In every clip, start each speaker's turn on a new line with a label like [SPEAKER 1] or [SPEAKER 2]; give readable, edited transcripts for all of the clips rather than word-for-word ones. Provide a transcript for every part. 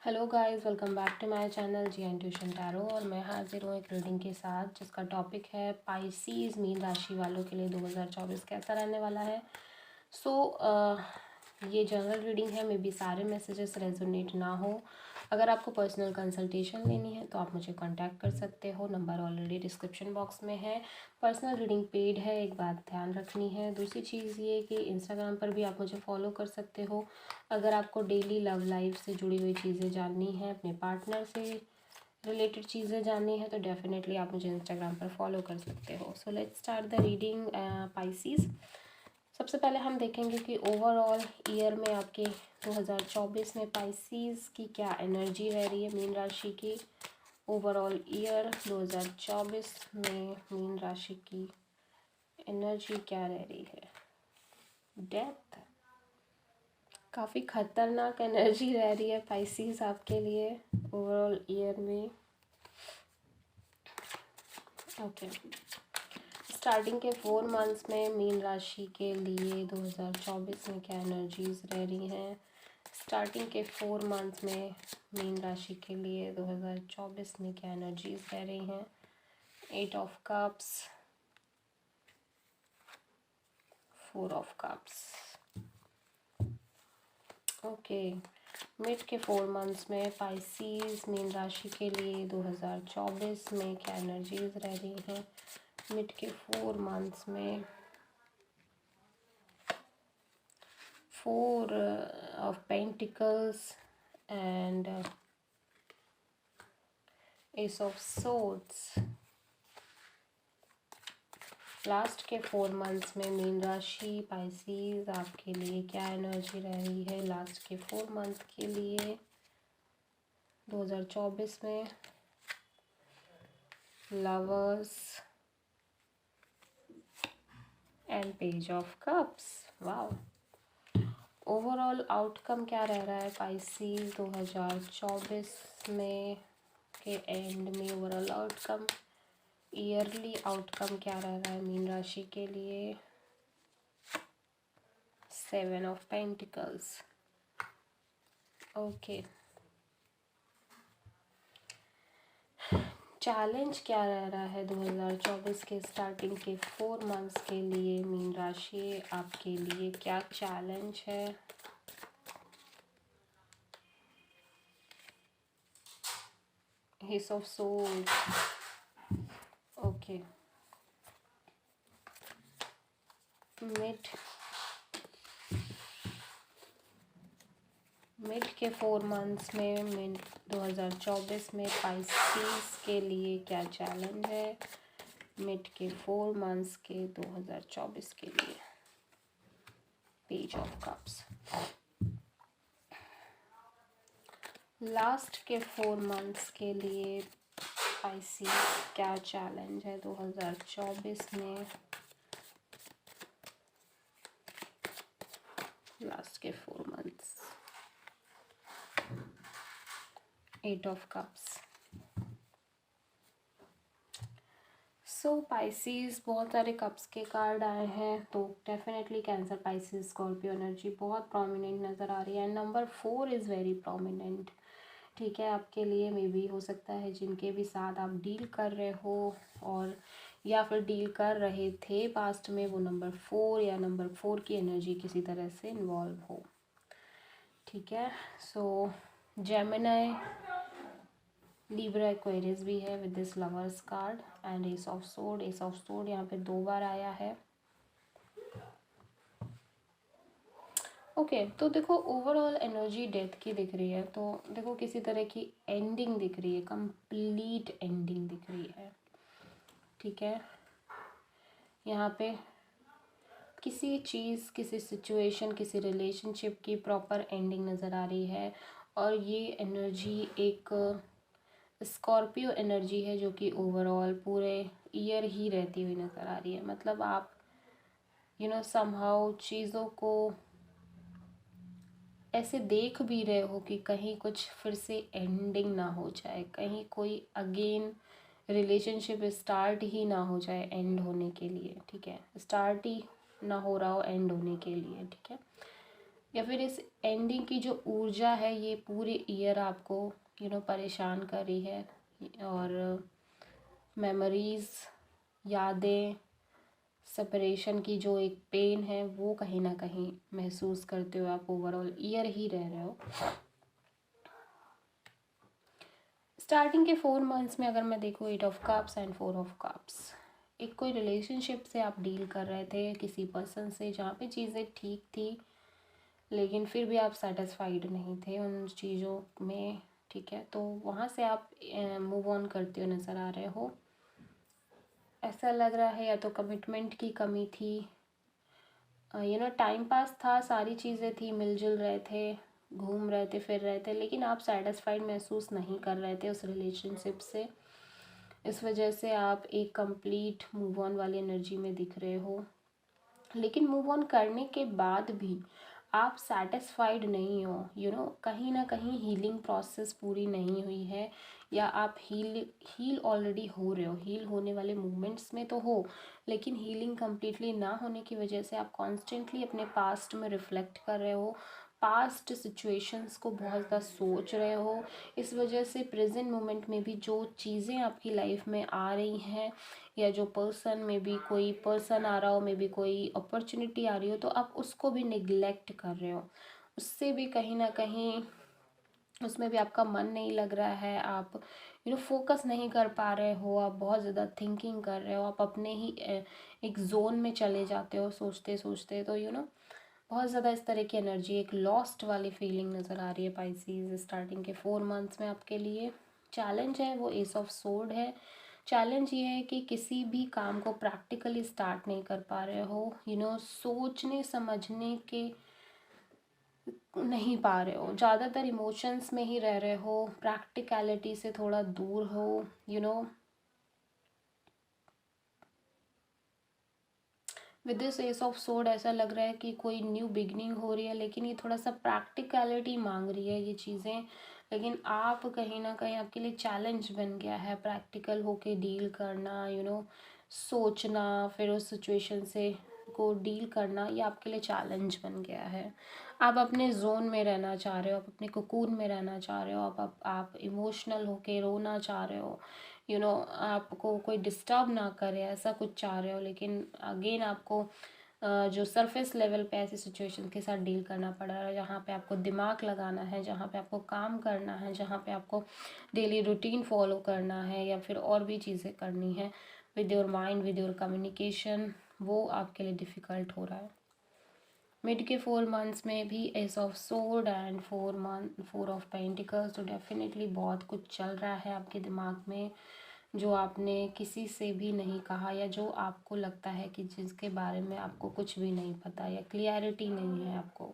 [SPEAKER 1] Hello guys, welcome back to my channel G N tuition tarot. और मैं हाजिर हूँ एक रीडिंग के साथ जिसका टॉपिक है पाइसीज मीन राशि वालों के लिए 2024 कैसा रहने वाला है। ये जनरल रीडिंग है, मे बी सारे मैसेजेस रेजोनेट ना हो। अगर आपको पर्सनल कंसल्टेशन लेनी है तो आप मुझे कांटेक्ट कर सकते हो, नंबर ऑलरेडी डिस्क्रिप्शन बॉक्स में है। पर्सनल रीडिंग पेड है, एक बात ध्यान रखनी है। दूसरी चीज़ ये कि इंस्टाग्राम पर भी आप मुझे फॉलो कर सकते हो। अगर आपको डेली लव लाइफ से जुड़ी हुई चीज़ें जाननी है, अपने पार्टनर से रिलेटेड चीज़ें जाननी है, तो डेफिनेटली आप मुझे इंस्टाग्राम पर फॉलो कर सकते हो। So let's start the reading Pisces. सबसे पहले हम देखेंगे कि ओवरऑल ईयर में आपके 2024 में पाइसीज की क्या एनर्जी रह रही है मीन राशि की। ओवरऑल ईयर 2024 में मीन राशि की एनर्जी क्या रह रही है। डेथ, काफ़ी खतरनाक एनर्जी रह रही है पाइसीज आपके लिए ओवरऑल ईयर में। ओके, स्टार्टिंग के 4 मंथ्स में मीन राशि के लिए 2024 में क्या एनर्जीज रह रही हैं। स्टार्टिंग के 4 मंथ्स में मीन राशि के लिए 2024 में क्या एनर्जीज रह रही हैं। 8 of cups, 4 of cups. Okay, mid के 4 मंथ्स में पाइसीज मीन राशि के लिए 2024 में क्या एनर्जीज रह रही हैं। मिड के 4 मंथ्स में 4 of pentacles and S of swords. Last के 4 मंथ्स में मीन राशि पाइसीज आपके लिए क्या एनर्जी रह रही है। लास्ट के 4 मंथ के लिए 2024 में lovers and page of cups. Wow, overall outcome क्या रह रहा है पाइसीज 2024 में के एंड में। ओवरऑल आउटकम, ईयरली आउटकम क्या रह रहा है मीन राशि के लिए। 7 ऑफ पेंटिकल्स। ओके, चैलेंज क्या रह रहा है 2024 के स्टार्टिंग के 4 मंथ्स के लिए मीन राशि आपके लिए क्या चैलेंज है। S of swords. Okay, mid के 4 मंथ्स में 2024 में पाइसीज के लिए क्या चैलेंज है। मिड के 4 मंथ्स के 2024 के लिए पेज ऑफ कप्स। लास्ट के 4 मंथ्स के लिए पाइसीज क्या चैलेंज है 2024 में। लास्ट के 4 months 8 of cups. So Pisces, बहुत सारे कप्स के कार्ड आए हैं, तो definitely cancer, Pisces, Scorpio energy बहुत प्रोमिनेंट नज़र आ रही है। Number 4 is very prominent. ठीक है, आपके लिए मे बी हो सकता है जिनके भी साथ आप डील कर रहे हो और या फिर डील कर रहे थे पास्ट में, वो नंबर 4 या नंबर 4 की एनर्जी किसी तरह से इन्वॉल्व हो। ठीक है, सो जेमिनी, लिब्रा, एक्वेरियस भी है with this lovers card and S of sword. S of sword यहाँ पे 2 बार आया है। ओके, तो देखो ओवरऑल एनर्जी डेथ की दिख रही है, तो देखो किसी तरह की एंडिंग दिख रही है, कंप्लीट एंडिंग दिख रही है। ठीक है, यहाँ पे किसी चीज़, किसी सिचुएशन, किसी रिलेशनशिप की प्रॉपर एंडिंग नज़र आ रही है। और ये एनर्जी एक स्कॉर्पियो एनर्जी है जो कि ओवरऑल पूरे ईयर ही रहती हुई नज़र आ रही है। मतलब आप समहाउ चीज़ों को ऐसे देख भी रहे हो कि कहीं कुछ फिर से एंडिंग ना हो जाए, कहीं कोई अगेन रिलेशनशिप स्टार्ट ही ना हो जाए एंड होने के लिए। ठीक है, स्टार्ट ही ना हो रहा हो एंड होने के लिए। ठीक है, या फिर इस एंडिंग की जो ऊर्जा है ये पूरे ईयर आपको परेशान कर रही है, और मेमोरीज, यादें, सेपरेशन की जो एक पेन है वो कहीं ना कहीं महसूस करते हुए आप ओवरऑल ईयर ही रह रहे हो। स्टार्टिंग के 4 मंथ्स में अगर मैं देखूँ 8 of cups and 4 of cups, एक कोई रिलेशनशिप से आप डील कर रहे थे किसी पर्सन से जहाँ पे चीज़ें ठीक थी, लेकिन फिर भी आप सेटिस्फाइड नहीं थे उन चीज़ों में, ठीक है। तो वहाँ से आप मूव ऑन करते हुए नज़र आ रहे हो। ऐसा लग रहा है या तो कमिटमेंट की कमी थी, टाइम पास था, सारी चीज़ें थी, मिलजुल रहे थे, घूम रहे थे, फिर रहे थे, लेकिन आप सेटिस्फाइड महसूस नहीं कर रहे थे उस रिलेशनशिप से। इस वजह से आप एक कंप्लीट मूव ऑन वाली एनर्जी में दिख रहे हो, लेकिन मूव ऑन करने के बाद भी आप सेटिस्फाइड नहीं हो, कहीं ना कहीं हीलिंग प्रोसेस पूरी नहीं हुई है, या आप हील ऑलरेडी हो रहे हो, हील होने वाले मूवमेंट्स में तो हो, लेकिन हीलिंग कम्प्लीटली ना होने की वजह से आप कॉन्स्टेंटली अपने पास्ट में रिफ्लेक्ट कर रहे हो, पास्ट सिचुएशंस को बहुत ज़्यादा सोच रहे हो। इस वजह से प्रेजेंट मोमेंट में भी जो चीज़ें आपकी लाइफ में आ रही हैं, या जो पर्सन में भी कोई पर्सन आ रहा हो, में भी कोई अपॉर्चुनिटी आ रही हो, तो आप उसको भी निगलेक्ट कर रहे हो, उससे भी कहीं ना कहीं उसमें भी आपका मन नहीं लग रहा है, आप फोकस नहीं कर पा रहे हो, आप बहुत ज़्यादा थिंकिंग कर रहे हो, आप अपने ही एक जोन में चले जाते हो सोचते सोचते। तो बहुत ज़्यादा इस तरह की एनर्जी, एक लॉस्ट वाली फीलिंग नज़र आ रही है पाइसीज स्टार्टिंग के 4 मंथ्स में आपके लिए। चैलेंज है वो एस ऑफ सोर्ड है। चैलेंज ये है कि किसी भी काम को प्रैक्टिकली स्टार्ट नहीं कर पा रहे हो, सोचने समझने के नहीं पा रहे हो, ज़्यादातर इमोशंस में ही रह रहे हो, प्रैक्टिकलिटी से थोड़ा दूर हो, with this S of sword ऐसा लग रहा है कि कोई न्यू बिगनिंग हो रही है, लेकिन ये थोड़ा सा प्रैक्टिकलिटी मांग रही है ये चीज़ें, लेकिन आप कहीं ना कहीं आपके लिए चैलेंज बन गया है प्रैक्टिकल होके डील करना, सोचना, फिर उस सिचुएशन से को डील करना, ये आपके लिए चैलेंज बन गया है। आप अपने जोन में रहना चाह रहे हो, आप अपने कोकून में रहना चाह रहे हो, आप इमोशनल होके रोना चाह रहे हो, आपको कोई डिस्टर्ब ना करे ऐसा कुछ चाह रहे हो, लेकिन अगेन आपको जो सरफेस लेवल पे ऐसी सिचुएशन के साथ डील करना पड़ रहा है, जहाँ पे आपको दिमाग लगाना है, जहाँ पे आपको काम करना है, जहाँ पे आपको डेली रूटीन फॉलो करना है, या फिर और भी चीज़ें करनी है with your mind, with your communication, वो आपके लिए डिफ़िकल्ट हो रहा है। मिड के 4 मंथ्स में भी S of sword and 4 of pentacles, तो डेफिनेटली बहुत कुछ चल रहा है आपके दिमाग में जो आपने किसी से भी नहीं कहा, या जो आपको लगता है कि जिसके बारे में आपको कुछ भी नहीं पता या क्लियरिटी नहीं है आपको,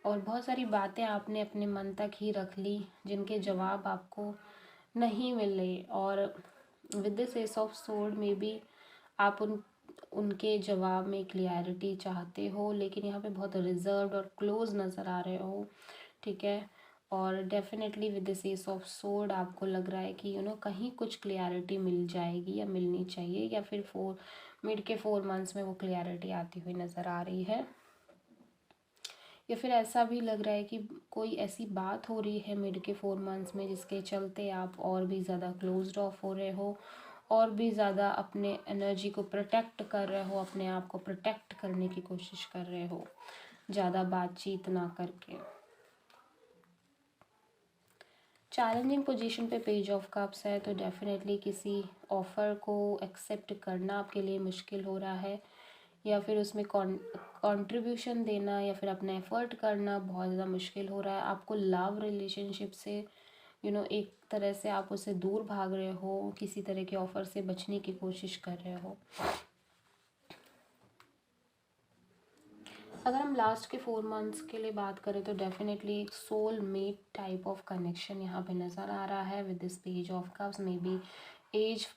[SPEAKER 1] और बहुत सारी बातें आपने अपने मन तक ही रख ली जिनके जवाब आपको नहीं मिले, और with this S of sword में भी आप उनके जवाब में क्लियरिटी चाहते हो, लेकिन यहाँ पे बहुत रिजर्व्ड और क्लोज नज़र आ रहे हो, ठीक है। और definitely with this S of sword आपको लग रहा है कि कहीं कुछ क्लियरिटी मिल जाएगी या मिलनी चाहिए, या फिर मिड के 4 मंथ्स में वो क्लियरिटी आती हुई नज़र आ रही है, या फिर ऐसा भी लग रहा है कि कोई ऐसी बात हो रही है मिड के 4 मंथ्स में जिसके चलते आप और भी ज़्यादा क्लोज्ड ऑफ हो रहे हो, और भी ज़्यादा अपने एनर्जी को प्रोटेक्ट कर रहे हो, अपने आप को प्रोटेक्ट करने की कोशिश कर रहे हो ज़्यादा बातचीत ना करके। चैलेंजिंग पोजीशन पे पेज ऑफ कप्स है, तो डेफिनेटली किसी ऑफ़र को एक्सेप्ट करना आपके लिए मुश्किल हो रहा है, या फिर उसमें कंट्रीब्यूशन देना या फिर अपना एफर्ट करना बहुत ज़्यादा मुश्किल हो रहा है। आपको लव रिलेशनशिप से एक तरह से आप उससे दूर भाग रहे हो, किसी तरह के ऑफ़र से बचने की कोशिश कर रहे हो। अगर हम लास्ट के 4 मंथ्स के लिए बात करें तो डेफिनेटली एक soul mate type of connection यहाँ पे नज़र आ रहा है with this page of cups. Maybe age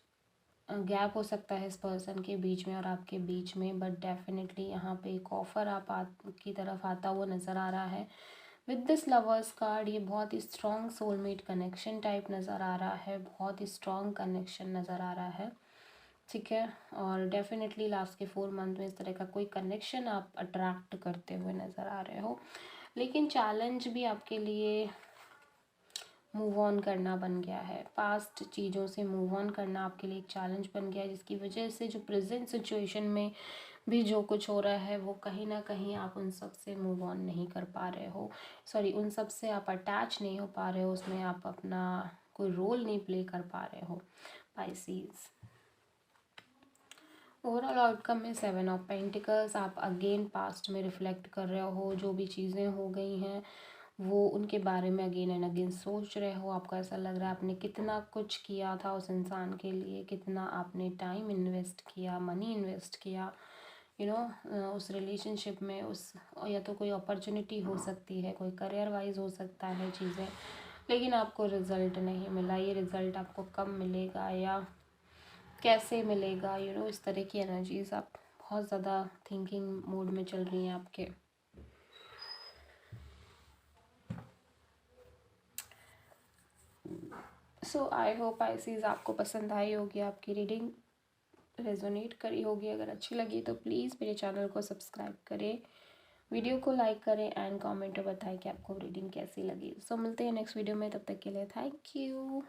[SPEAKER 1] gap हो सकता है इस पर्सन के बीच में और आपके बीच में, बट डेफिनेटली यहाँ पे एक ऑफ़र की तरफ आता हुआ नज़र आ रहा है विद दिस लवर्स कार्ड। ये बहुत ही स्ट्रॉन्ग सोलमेट कनेक्शन टाइप नज़र आ रहा है, बहुत ही स्ट्रॉन्ग कनेक्शन नज़र आ रहा है, ठीक है। और डेफिनेटली लास्ट के 4 मंथ में इस तरह का कोई कनेक्शन आप अट्रैक्ट करते हुए नज़र आ रहे हो। लेकिन चैलेंज भी आपके लिए मूव ऑन करना बन गया है। पास्ट चीज़ों से मूव ऑन करना आपके लिए एक चैलेंज बन गया है, जिसकी वजह से जो प्रेजेंट सिचुएशन में भी जो कुछ हो रहा है वो कहीं ना कहीं आप उन सब से मूव ऑन नहीं कर पा रहे हो, सॉरी उन सब से आप अटैच नहीं हो पा रहे हो, उसमें आप अपना कोई रोल नहीं प्ले कर पा रहे हो पाइसीज। ओवरऑल आउटकम में 7 ऑफ पेंटिकल्स। आप अगेन पास्ट में रिफ्लेक्ट कर रहे हो, जो भी चीज़ें हो गई हैं वो उनके बारे में अगेन एंड अगेन सोच रहे हो। आपको ऐसा लग रहा है आपने कितना कुछ किया था उस इंसान के लिए, कितना आपने टाइम इन्वेस्ट किया, मनी इन्वेस्ट किया, उस रिलेशनशिप में, उस या तो कोई अपॉर्चुनिटी हो सकती है, कोई करियर वाइज हो सकता है चीज़ें, लेकिन आपको रिज़ल्ट नहीं मिला। ये रिज़ल्ट आपको कब मिलेगा या कैसे मिलेगा, इस तरह की एनर्जीज आप बहुत ज़्यादा थिंकिंग मोड में चल रही हैं आपके। सो आई होप पाइसीज आपको पसंद आई होगी, आपकी रीडिंग रेजोनेट करी होगी। अगर अच्छी लगी तो प्लीज़ मेरे चैनल को सब्सक्राइब करें, वीडियो को लाइक करें एंड कमेंट में बताएं कि आपको रीडिंग कैसी लगी। सो मिलते हैं नेक्स्ट वीडियो में, तब तक के लिए थैंक यू।